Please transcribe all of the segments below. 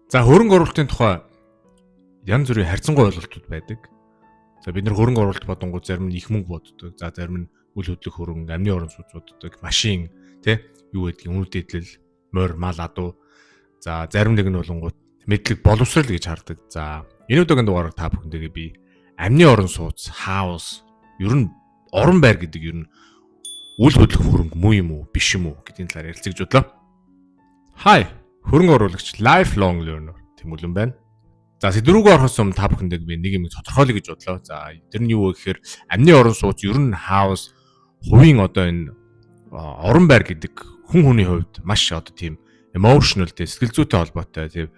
За хөрөнгө оруулалтын тухай янз бүрийн харьцангуй ойлголтууд байдаг. За бид нар хөрөнгө оруулалт бодонгууд зарим нь их мөнгө боддог. За зарим нь үл хөдлөх хөрөнгө, амны орон сууц боддог, машин, юу гэдгийг үнэт эдлэл, морь, мал, адуу. За зарим нэг нь болонгууд мэдлэг, боловсрал гэж хардаг. За энэ удаагийн дугаараар та бүхэндээ би амны орон сууц, хаус, ер нь орон байр гэдэг ер нь үл хөдлөх хөрөнгө муу юм уу, биш юм уу гэдгийн талаар ярилцаж бодлоо. Hi, хөрөнгө оруулагч lifelong learner Тэмүүлэн байна. За сэдврүүгөө орохоос өмнө та бүхэндээ би нэг юм тодорхойлъё гэж бодлоо. За тэр нь юу вэ гэхээр амны орон сууц ер нь хаус хувийн одоо энэ орон байр гэдэг хүн хүний хувьд маш одоо тийм emotional сэтгэл зүйтэй холбоотой тийм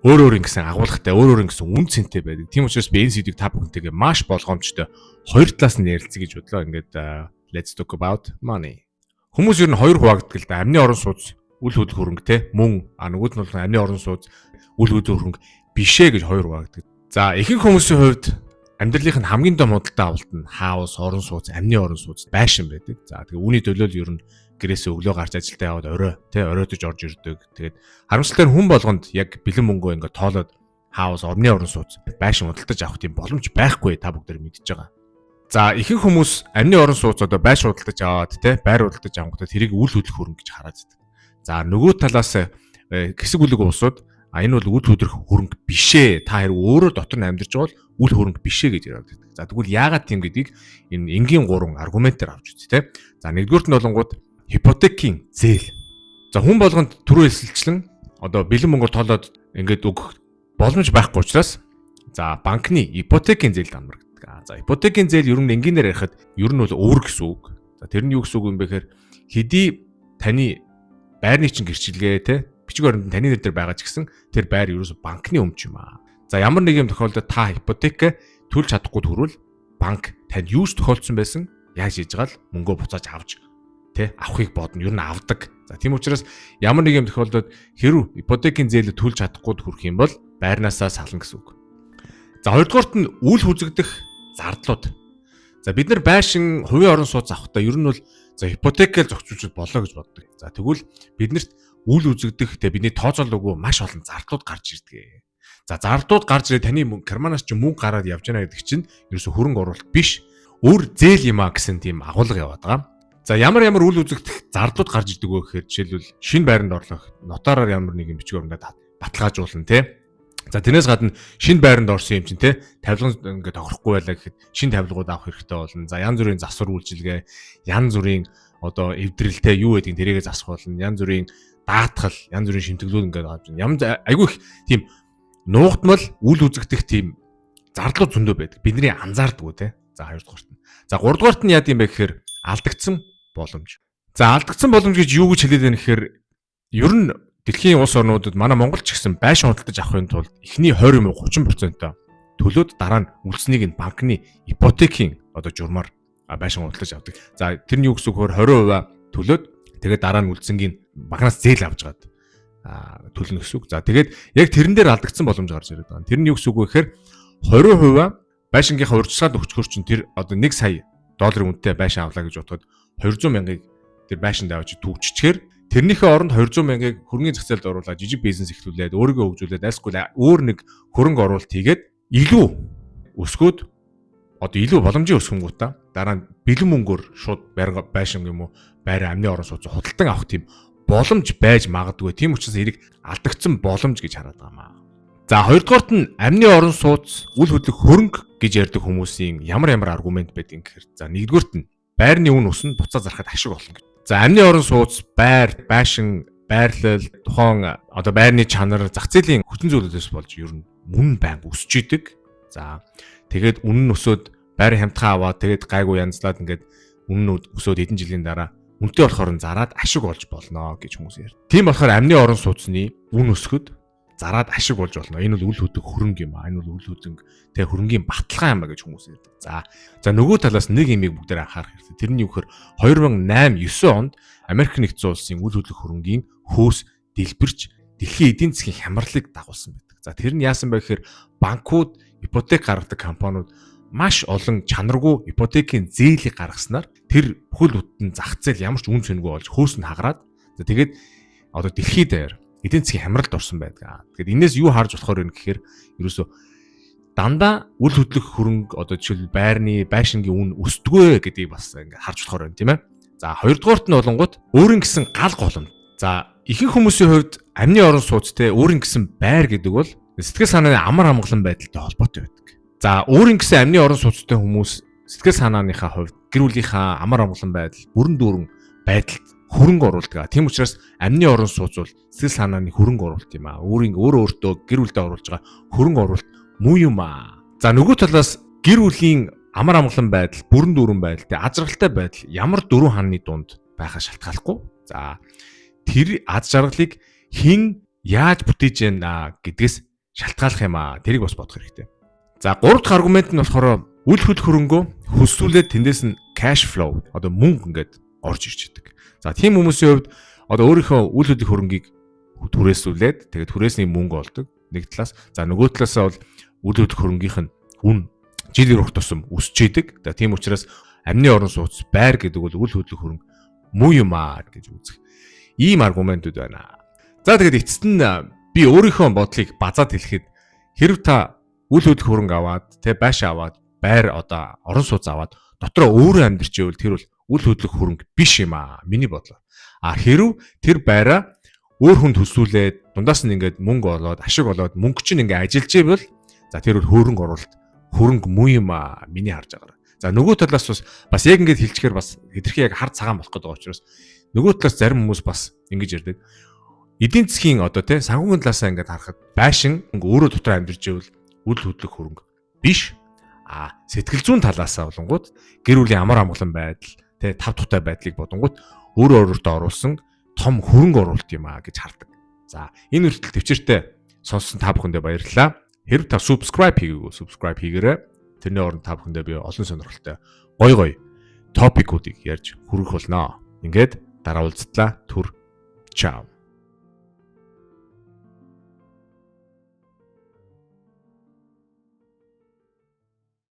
өөр ингэсэн агуулгатай өөр ингэсэн үн цэнтэй байдаг. Тийм учраас би энэ сэдвийг та бүхэнтэйгээ маш болгоомжтой хоёр талаас нь ярилцъя гэж бодлоо. Ингээд let's talk about money. Хүмүүс ер нь хоёр хуваагддаг л да. Амны орон сууц үл хөдлөх хөрөнгө мөн нөгөөд нь бол амны орон сууц үл хөдлөх хөрөнгө бишээ гэж хоёр хуваагддаг. За ихэнх хүмүүсийн хувьд амьдралынх нь хамгийн том худалдаа авалт нь хаус, орон сууц, амны орон сууц, байшин байдаг. За тэгээ үүний төлөөл ер нь гэрээсээ өглөө гарч ажилдаа яваад оройтож орж ирдэг. Тэгээд харамсалтай нь хүн болгонд яг бэлэн мөнгөө ингээд тоолоод хаус, орны орон сууц, байшин худалдаж авах тийм боломж байхгүй та бүгд мэдчихэж байгаа. За ихэнх хүмүүс амны орон сууц одоо байшин худалдаж аваад байр худалдаж авангуудад тэрийг үл хөдлөх хөрөнгө гэж хараад байдаг. За нөгөө талаас хэсэг үлэг уусууд энэ бол үл хөдлөх хөрөнгө бишээ. Та хэрэг өөрөө дотор нь амьдарч байгаа бол үл хөрөнгө бишээ гэж яриад байдаг. За тэгвэл яагаад тийм гэдгийг энэ энгийн 3 аргументээр авч үзье. За нэгдүгürt нь болонгууд ипотекийн зээл. За хүн болгонд түрүү хэлсэлчлэн одоо бэлэн мөнгөөр тоолоод ингээд өгөх боломж байхгүй учраас за банкны ипотекийн зээлд амрагддаг. За ипотекийн зээл ер нь энгийнээр ярихад ер нь бол өөр гэсэн үг. За тэр нь юу гэсэн үг юм бэ гэхээр хэдий таны байрны чинь гэрчилгээ бичиг баримт таны нэр дээр байгаа ч гэсэн тэр байр ерөөсө банкны өмч юм аа. За ямар нэг юм тохиолдолд та ипотек төлж чадахгүй төрвөл банк танд юу ч тохиолдсон байсан яаж хийж байгаа л мөнгөө буцааж авч авахыг бодно. Ер нь авдаг. За тийм учраас ямар нэг юм тохиолдолд хэрв ипотекийн зээлд төлж чадахгүй хүрэх юм бол байрнаасаа сална гэсэн үг. За хоёрдугаарт нь үл хүзэгдэх зардлууд. За бид нар байшин, хувийн орон сууц авахдаа ер нь бол за ипотекээр зохицуулж болоо гэж боддог. За тэгвэл биднэрт үл үзэгдэх бидний тооцоолоогүй маш олон зардлууд гарч ирдэг. За зардлууд гарч ирээ таны карманаас ч мөнгө гараад явж байна гэдэг чинь ерөөсө хөрөнгө оруулалт биш. Өөр зээл юм а гэсэн тийм агуулга яваад байгаа. За ямар үл үзэгдэх зардлууд гарч ирдэг вэ гэхээр жишээлбэл шинэ байранд орлох нотараар ямар нэг юм бичиг баримтад баталгаажуулна За тэрнээс гадна шинэ байранд орсон юм чинь тавилга ингээд тохирохгүй байлаа гэхэд шинэ тавилгууд авах хэрэгтэй болно. За янз бүрийн засвар үйлчилгээ, янз бүрийн одоо эвдрэлтэй юу гэдгийг тэрийгэ засах болно. Янз бүрийн даатгал, янз бүрийн шимтгэлүүд ингээд авч байна. Ямар айгүй их тийм нуугдмал үл үзэгдэх тийм зардлууд зөндөө байдаг. Бидний анзаардаггүй За хоёрдугаарт нь. За гуравдугаарт нь яа гэм бэ гэхээр алдагдсан боломж. За алдагдсан боломж гэж юу гэж хэлээд байна гэхээр ер нь дэлхийн улс орнуудад манай Монгол ч гэсэн байшин худалдаж авахын тулд эхний 20 30% төлөөд дараа нь үлдсэнийг нь банкны ипотекийн одоо журмаар байшин худалдаж авдаг. За тэр нь юу гэсэн үг вэ? 20% төлөөд тэгээд дараа нь үлдсэнгийн банкнаас зээл авч гад төлнө гэсэн үг. За тэгээд яг тэрэн дээр алдагдсан боломж гарч ирээд байгаа. Тэр нь юу гэсэн үг вэ гэхээр 20% байшингийнхаа урьдчилгаанд өгчхөр чинь тэр одоо 1 сая долларын үнэтэй байшин авлаа гэж бодоход 200 мянгаыг тэр байшинд авч түүччихээр тэрнийхээ оронд 200 мянгаыг хөрөнгөний зах зээлд оруулаад жижиг бизнес эхлүүлээд өөрийгөө хөгжүүлээд альсгүй өөр нэг хөрөнгө оруулалт хийгээд илүү өсгөөд одоо илүү боломжийн өсгөнгүүтээ дараа нь бэлэн мөнгөөр шууд байшин юм уу байрын амны орон сууц худалдан авах тийм боломж байж магадгүй. Тийм учраас энийг алдагдсан боломж гэж хараад байгаа юм. За хоёрдугаарт нь амны орон сууц үл хөдлөх хөрөнгө гэж ярьдаг хүмүүсийн ямар аргумент байдгийг гэхээр за нэгдүгээрт нь байрны үн өснө буцаа зарахад ашиг болно гэж. За амны орон сууц, байр, байшин, байрлал, тухайн одоо байрны чанар, зах зээлийн хүчин зүйлүүдээс болж ер нь мөн байнга өсөж идэг. За тэгээд үнэн нь өсөөд байрын хямдхан аваад тэгээд гайгүй янзлаад ингээд үнэн өсөөд хэдэн жилийн дараа үнэтэй болохоор зараад ашиг болж болно гэж хүмүүс ярьдаг. Тийм болохоор амны орон сууцны үн өсөхөд зараад ашиг болж болно. Энэ бол үл хөдлөх хөрөнгө юм аа. Энэ бол үл хөдлөнг хөрөнгийн баталгаа юм а гэж хүмүүс ярьдаг. За нөгөө талаас нэг юмыг бүгдээр анхаарах хэрэгтэй. Тэр нь юу гэхээр 2008-9 онд Америк нэгдсэн улсын үл хөдлөх хөрөнгийн хөөс дэлбэрч дэлхийн эдийн засгийн хямралыг дагуулсан байдаг. За тэр нь яасан бэ гэхээр банкуд, ипотек гаргадаг компаниуд маш олон чанаргүй ипотекийн зээлийг гаргаснаар тэр бүхэл бүтэн зах зээл ямар ч үн цэнэгүй болж хөөс нь хагараад за тэгээд одоо дэлхийд даяар эдийн засгийн хямралд орсон байдаг. Тэгэхээр энээс юу харж болохоор юм гэхээр ерөөсөө дандаа үл хөдлөх хөрөнгө одоо жишээл байрны байшингийн үн өсдөгөө гэдгийг бас ингээд харж болохоор байна тийм ээ. За хоёрдугаарт нь болонгууд өөрийн гэсэн гал голомт. За ихэнх хүмүүсийн хувьд амны орон сууцтэй өөрийн гэсэн байр гэдэг бол сэтгэл санааны амар амгалан байдалтай холбоотой байдаг. За өөрийн гэсэн амны орон сууцтай хүмүүс сэтгэл санааныхаа хувьд гэр бүлийнхаа амар амгалан байдал, бүрэн дүүрэн байдалд хөрөнгө оруулдаг. Тийм учраас амны орон сууц бол сэтгэл санааны хөрөнгө оруулалт юм аа. Өөртөө гэр бүлдээ оруулж байгаа хөрөнгө оруулалт муу юм аа. За нөгөө талаас гэр бүлийн амар амгалан байдал, бүрэн дүүрэн байдал, аз жаргалтай байдал ямар дөрвөн хааны дунд байхаа шалтгааллахгүй. За тэр аз жаргалыг хэн яаж бүтээж яана гэдгээс шалтгааллах юм аа. Тэрийг бас бодох хэрэгтэй. За гурав дахь аргумент нь болохоор үл хөл хөрөнгөө хөсвүүлээд тэндээс нь cash flow одоо мөнгө ингээд орж ирж идэг. За тийм хүмүүсийн хувьд одоо өөрийнхөө үл хөдлөх хөрөнгийг түрээсүүлээд тэгээд түрээсний мөнгө олдог нэг талаас. За нөгөө талаасаа бол үл хөдлөх хөрөнгийнх нь үн жил ирэх тусам өсч идэг. Тийм учраас амны орон сууц байр гэдэг бол үл хөдлөх хөрөнгө муу юм аа гэж үзэх. Ийм аргументууд байна. За тэгээд эцэст нь би өөрийнхөө бодлыг базаад хэлэхэд хэрв та үл хөдлөх хөрөнгө аваад байшаа аваад байр одоо орон сууц аваад дотроо өөрөө амьдарч ивэл тэр бол үл хөдлөх хөрөнгө биш юм аа. Миний бодлоор. Хэрв тэр байраа өөр хүнд төсвүүлээд дундаас нь ингээд мөнгө олоод ашиг олоод мөнгө чинь ингээд ажиллаж ивэл за тэр бол хөрөнгө оруулалт хөрөнгө муу юм аа. Миний харж байгаагаар. За нөгөө талаас бас яг ингээд хэлчихээр бас хэдэрхий яг хар цагаан болох гэдэг учраас нөгөө талаас зарим хүмүүс бас ингэж ярьдаг. Эдийн засгийн одоо санхүүгийн талаасаа ингээд харахад байшин өөрөө дотор амьдарч ивэл үл хөдлөх хөрөнгө биш. Сэтгэл зүйн талаасаа болонгууд гэр бүлийн амар амгалан байдал тав тухтай байдлыг бодонгууд өөртөө оруулсан том хөрөнгө оруулалт юм аа гэж хардаг. За энэ хүртэл төвчээртэй сонссон та бүхэндээ баярлалаа. Хэрв та subscribe хийгээгүй subscribe хийгээрэй. Тэрний оронд та бүхэндээ би олон сонирхолтой гоё топикуудыг ярьж хүргэх болно. Ингээд дараа уулзтлаа. Түр чао.